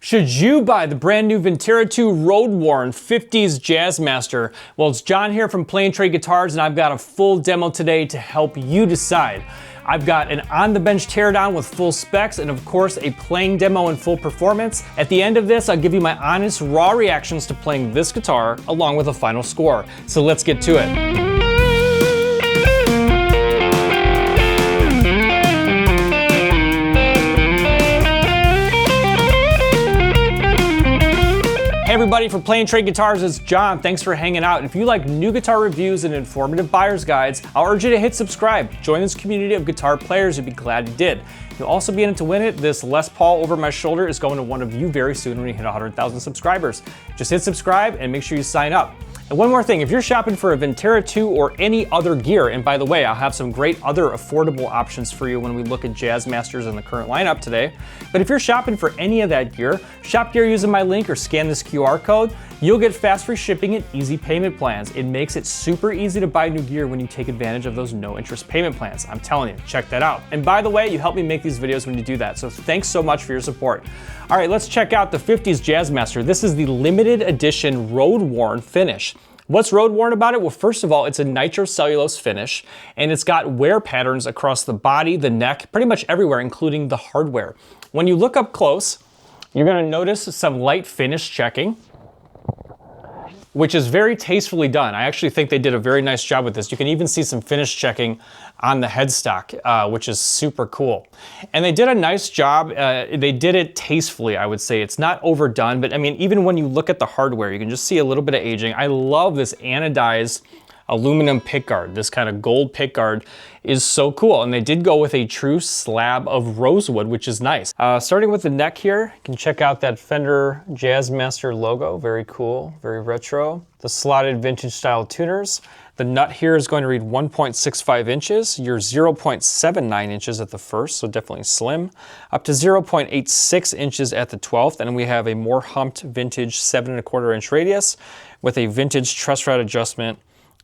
Should you buy the brand new Vintera II Road Worn 50s Jazzmaster? Well, it's John here from Play and Trade Guitars, and I've got a full demo today to help you decide. I've got an on-the-bench teardown with full specs and of course a playing demo in full performance. At the end of this, I'll give you my honest, raw reactions to playing this guitar along with a final score. So let's get to it. Hey everybody, for Play and Trade Guitars, it's John. Thanks for hanging out. If you like new guitar reviews and informative buyer's guides, I'll urge you to hit subscribe. Join this community of guitar players. You'd be glad you did. You'll also be in it to win it. This Les Paul over my shoulder is going to one of you very soon when we hit 100,000 subscribers. Just hit subscribe and make sure you sign up. And one more thing, if you're shopping for a Vintera II or any other gear, and by the way, I'll have some great other affordable options for you when we look at Jazzmasters in the current lineup today. But if you're shopping for any of that gear, shop gear using my link or scan this QR code, you'll get fast free shipping and easy payment plans. It makes it super easy to buy new gear when you take advantage of those no interest payment plans. I'm telling you, check that out. And by the way, you help me make these videos when you do that. So thanks so much for your support. All right, let's check out the 50s Jazzmaster. This is the limited edition Road Worn finish. What's Road Worn about it? Well, first of all, it's a nitrocellulose finish, and it's got wear patterns across the body, the neck, pretty much everywhere, including the hardware. When you look up close, you're gonna notice some light finish checking, which is very tastefully done. I actually think they did a very nice job with this. You can even see some finish checking on the headstock, which is super cool. And they did a nice job. They did it tastefully, I would say. It's not overdone, but I mean, even when you look at the hardware, you can just see a little bit of aging. I love this anodized aluminum pickguard. This kind of gold pickguard is so cool. And they did go with a true slab of rosewood, which is nice. Starting with the neck here, you can check out that Fender Jazzmaster logo. Very cool, very retro. The slotted vintage style tuners. The nut here is going to read 1.65 inches. You're 0.79 inches at the first, so definitely slim. Up to 0.86 inches at the 12th, and we have a more humped vintage 7¼ inch radius with a vintage truss rod adjustment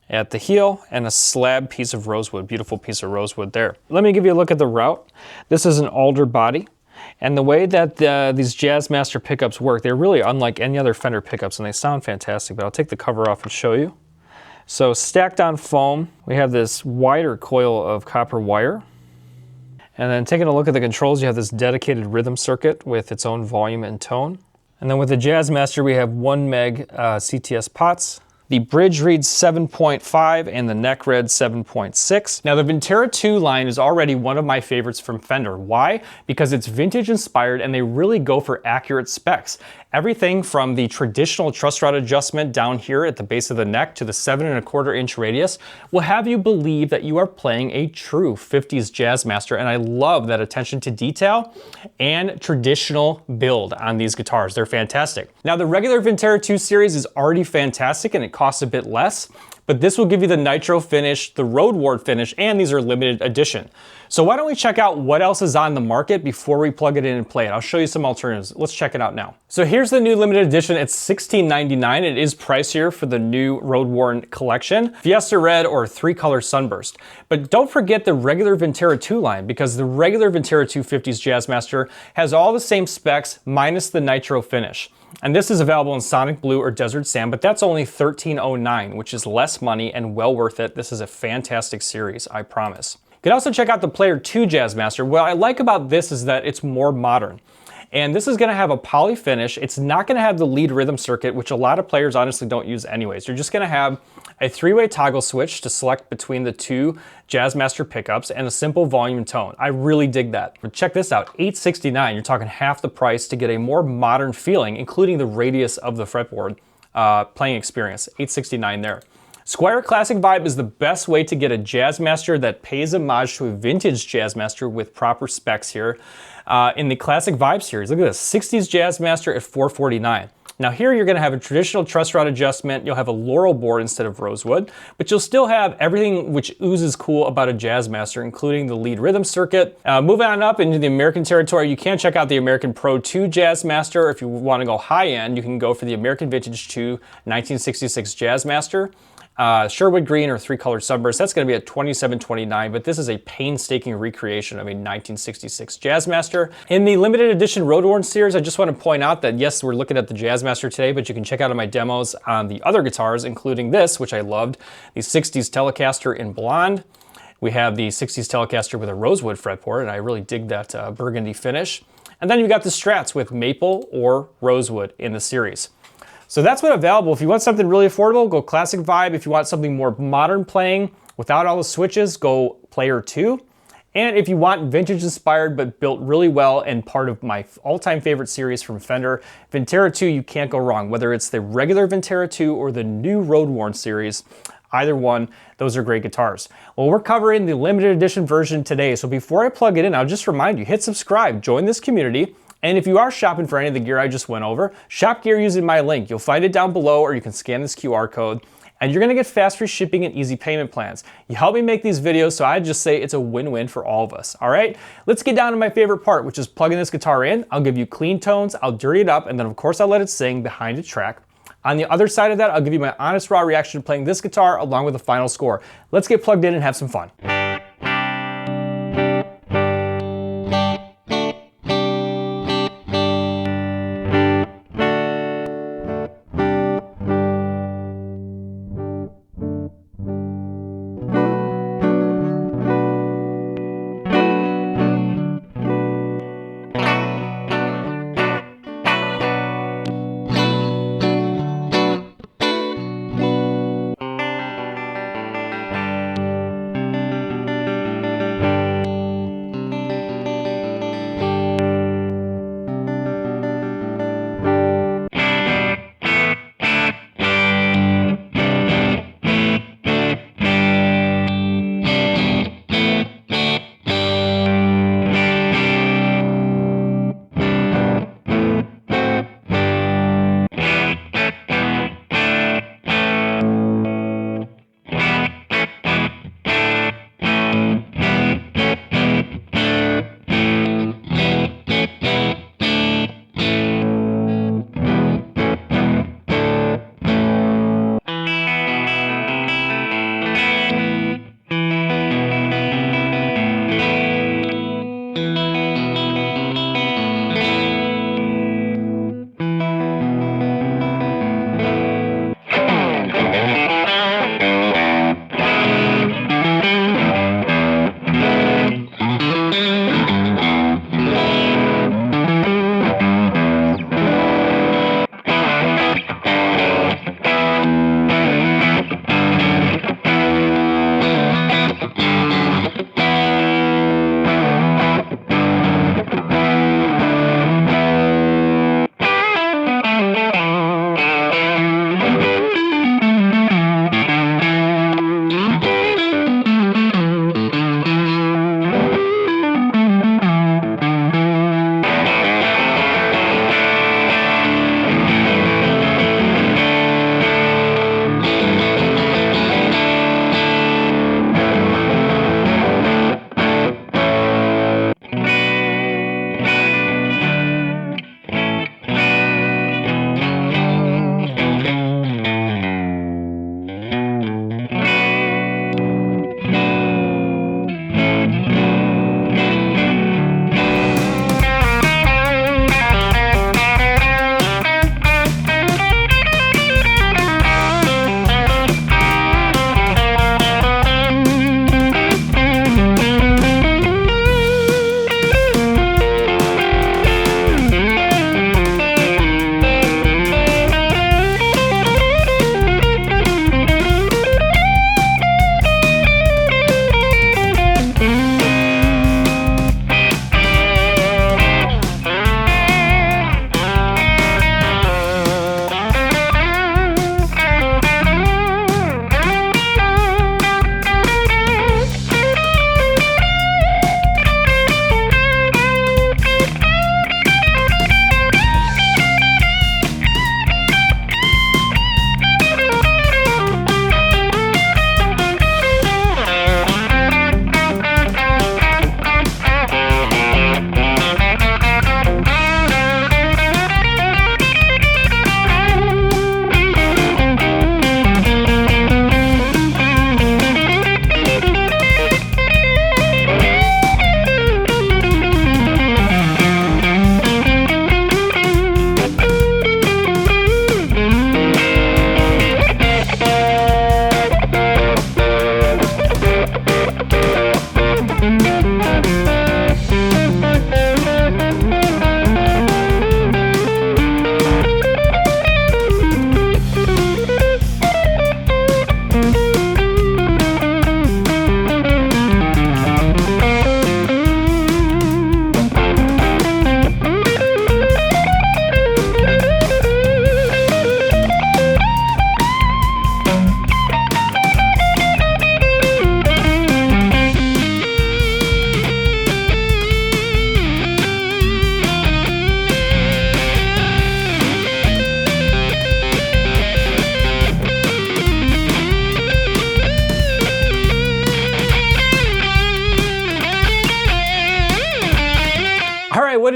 at the heel and a slab piece of rosewood, beautiful piece of rosewood there. Let me give you a look at the route. This is an alder body, and the way that these Jazzmaster pickups work, they're really unlike any other Fender pickups, and they sound fantastic, but I'll take the cover off and show you. So stacked on foam, we have this wider coil of copper wire. And then taking a look at the controls, you have this dedicated rhythm circuit with its own volume and tone. And then with the Jazzmaster, we have 1 meg CTS pots. The bridge reads 7.5 and the neck read 7.6. Now the Vintera II line is already one of my favorites from Fender. Why? Because it's vintage inspired and they really go for accurate specs. Everything from the traditional truss rod adjustment down here at the base of the neck to the 7¼ inch radius will have you believe that you are playing a true 50s Jazzmaster, and I love that attention to detail and traditional build on these guitars. They're fantastic. Now the regular Vintera II series is already fantastic and it costs a bit less, but this will give you the nitro finish, the Road Worn finish, and these are limited edition. So why don't we check out what else is on the market before we plug it in and play it. I'll show you some alternatives. Let's check it out now. So here's the new limited edition. It's $16.99. It is pricier for the new Road Worn collection, Fiesta Red or 3-color Sunburst. But don't forget the regular Vintera II line, because the regular Vintera II 50s Jazzmaster has all the same specs minus the nitro finish. And this is available in Sonic Blue or Desert Sand, but that's only $13.09, which is less money and well worth it. This is a fantastic series, I promise. You can also check out the Player 2 Jazzmaster. What I like about this is that it's more modern. And this is gonna have a poly finish. It's not gonna have the lead rhythm circuit, which a lot of players honestly don't use anyways. You're just gonna have a 3-way toggle switch to select between the 2 Jazzmaster pickups and a simple volume and tone. I really dig that. But check this out, $869, you're talking half the price to get a more modern feeling, including the radius of the fretboard playing experience, $869 there. Squier Classic Vibe is the best way to get a Jazzmaster that pays homage to a vintage Jazzmaster with proper specs here. In the Classic Vibe series, look at this, 60s Jazzmaster at $449. Now here you're gonna have a traditional truss rod adjustment, you'll have a laurel board instead of rosewood, but you'll still have everything which oozes cool about a Jazzmaster, including the lead rhythm circuit. Moving on up into the American territory, you can check out the American Pro 2 Jazzmaster. If you wanna go high end, you can go for the American Vintage 2 1966 Jazzmaster. Sherwood green or 3-color sunburst, that's going to be at $27.29, but this is a painstaking recreation of a 1966 Jazzmaster. In the limited edition Road Worn series, I just want to point out that yes, we're looking at the Jazzmaster today, but you can check out my demos on the other guitars, including this, which I loved, the 60s Telecaster in blonde. We have the 60s Telecaster with a rosewood fretboard, and I really dig that burgundy finish. And then you got the Strats with maple or rosewood in the series. So that's what's available. If you want something really affordable, go classic vibe. If you want something more modern playing without all the switches, go Player 2. And if you want vintage inspired but built really well and part of my all-time favorite series from Fender, Vintera 2, you can't go wrong. Whether it's the regular Vintera 2 or the new Road Worn series, either one, those are great guitars. Well, we're covering the limited edition version today. So before I plug it in, I'll just remind you, hit subscribe, join this community. And if you are shopping for any of the gear I just went over, shop gear using my link. You'll find it down below, or you can scan this QR code, and you're gonna get fast free shipping and easy payment plans. You help me make these videos, so I just say it's a win-win for all of us, all right? Let's get down to my favorite part, which is plugging this guitar in. I'll give you clean tones, I'll dirty it up, and then of course I'll let it sing behind a track. On the other side of that, I'll give you my honest raw reaction to playing this guitar along with the final score. Let's get plugged in and have some fun.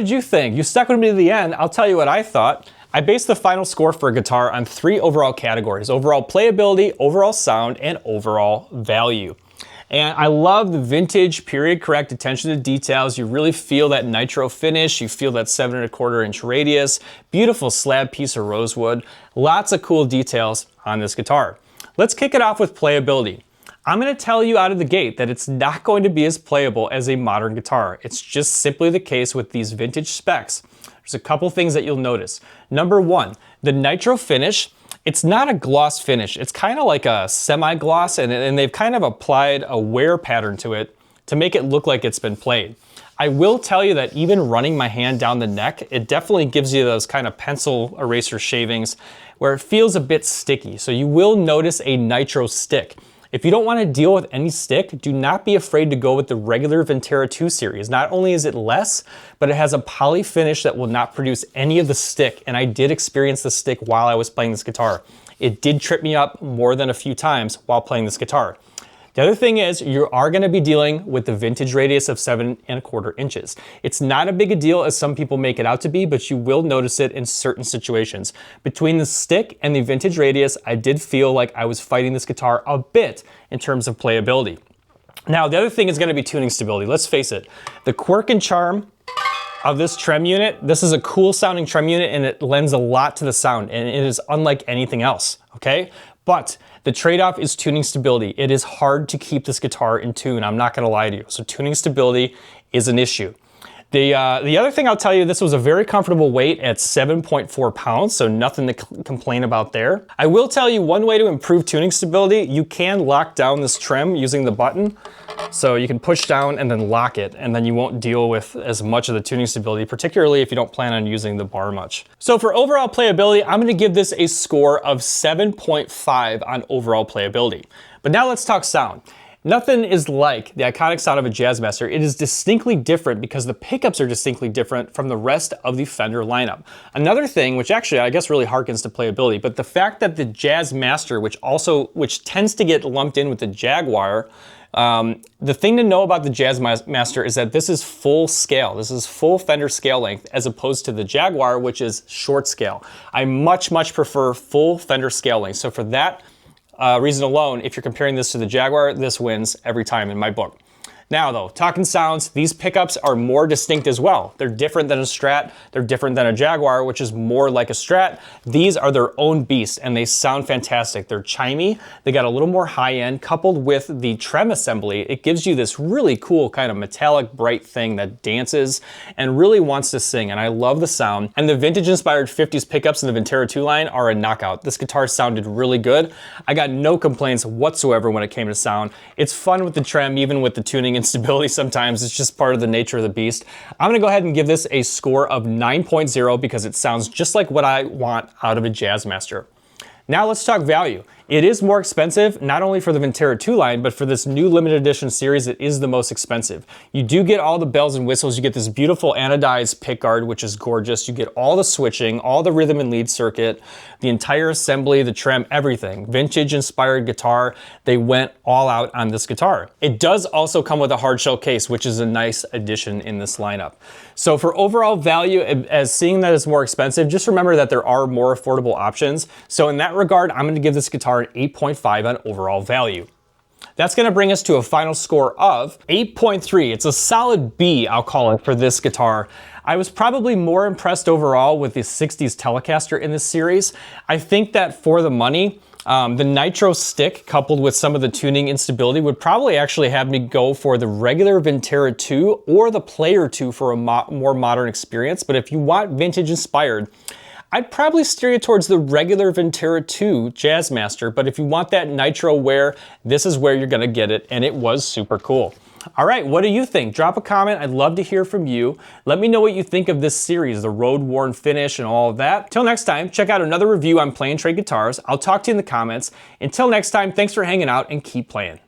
did you think? You stuck with me to the end. I'll tell you what I thought. I based the final score for a guitar on 3 overall categories: overall playability, overall sound, and overall value. And I love the vintage, period correct attention to details. You really feel that nitro finish. You feel that 7 1/4 inch radius. Beautiful slab piece of rosewood. Lots of cool details on this guitar. Let's kick it off with playability. I'm going to tell you out of the gate that it's not going to be as playable as a modern guitar. It's just simply the case with these vintage specs. There's a couple things that you'll notice. Number 1, the nitro finish. It's not a gloss finish. It's kind of like a semi-gloss, and they've kind of applied a wear pattern to it to make it look like it's been played. I will tell you that even running my hand down the neck, it definitely gives you those kind of pencil eraser shavings where it feels a bit sticky. So you will notice a nitro stick. If you don't want to deal with any stick, do not be afraid to go with the regular Vintera II series. Not only is it less, but it has a poly finish that will not produce any of the stick, and I did experience the stick while I was playing this guitar. It did trip me up more than a few times while playing this guitar. The other thing is you are going to be dealing with the vintage radius of 7 1/4 inches. It's not a big a deal as some people make it out to be, but you will notice it in certain situations. Between the stick and the vintage radius, I did feel like I was fighting this guitar a bit in terms of playability. Now, the other thing is going to be tuning stability. Let's face it, the quirk and charm of this trem unit, this is a cool sounding trem unit and it lends a lot to the sound, and it is unlike anything else, okay? But the trade-off is tuning stability. It is hard to keep this guitar in tune, I'm not gonna lie to you. So tuning stability is an issue. The other thing I'll tell you, this was a very comfortable weight at 7.4 pounds, so nothing to complain about there. I will tell you one way to improve tuning stability, you can lock down this trem using the button. So you can push down and then lock it, and then you won't deal with as much of the tuning stability, particularly if you don't plan on using the bar much. So for overall playability, I'm gonna give this a score of 7.5 on overall playability. But now let's talk sound. Nothing is like the iconic sound of a Jazzmaster. It is distinctly different because the pickups are distinctly different from the rest of the Fender lineup. Another thing, which actually I guess really harkens to playability, but the fact that the Jazzmaster, which tends to get lumped in with the Jaguar, the thing to know about the Jazzmaster is that this is full scale. This is full Fender scale length as opposed to the Jaguar, which is short scale. I much prefer full Fender scale length. So for that reason alone, if you're comparing this to the Jaguar, this wins every time in my book. Now though, talking sounds, these pickups are more distinct as well. They're different than a Strat, they're different than a Jaguar, which is more like a Strat. These are their own beast and they sound fantastic. They're chimey, they got a little more high end, coupled with the trem assembly, it gives you this really cool kind of metallic bright thing that dances and really wants to sing, and I love the sound. And the vintage inspired 50s pickups in the Vintera II line are a knockout. This guitar sounded really good. I got no complaints whatsoever when it came to sound. It's fun with the trem, even with the tuning instability sometimes. It's just part of the nature of the beast. I'm gonna go ahead and give this a score of 9.0 because it sounds just like what I want out of a Jazzmaster. Now let's talk value. It is more expensive, not only for the Vintera II line, but for this new limited edition series, it is the most expensive. You do get all the bells and whistles. You get this beautiful anodized pickguard, which is gorgeous. You get all the switching, all the rhythm and lead circuit, the entire assembly, the trem, everything. Vintage inspired guitar. They went all out on this guitar. It does also come with a hard shell case, which is a nice addition in this lineup. So for overall value, as seeing that it's more expensive, just remember that there are more affordable options. So in that regard, I'm gonna give this guitar an 8.5 on overall value. That's gonna bring us to a final score of 8.3. It's a solid B, I'll call it, for this guitar. I was probably more impressed overall with the 60s Telecaster in this series. I think that for the money, the nitro stick coupled with some of the tuning instability would probably actually have me go for the regular Vintera II or the Player II for a more modern experience. But if you want vintage inspired, I'd probably steer you towards the regular Vintera II Jazzmaster, but if you want that nitro wear, this is where you're gonna get it, and it was super cool. All right, what do you think? Drop a comment, I'd love to hear from you. Let me know what you think of this series, the Road Worn finish and all of that. Till next time, check out another review on Play and Trade Guitars. I'll talk to you in the comments. Until next time, thanks for hanging out and keep playing.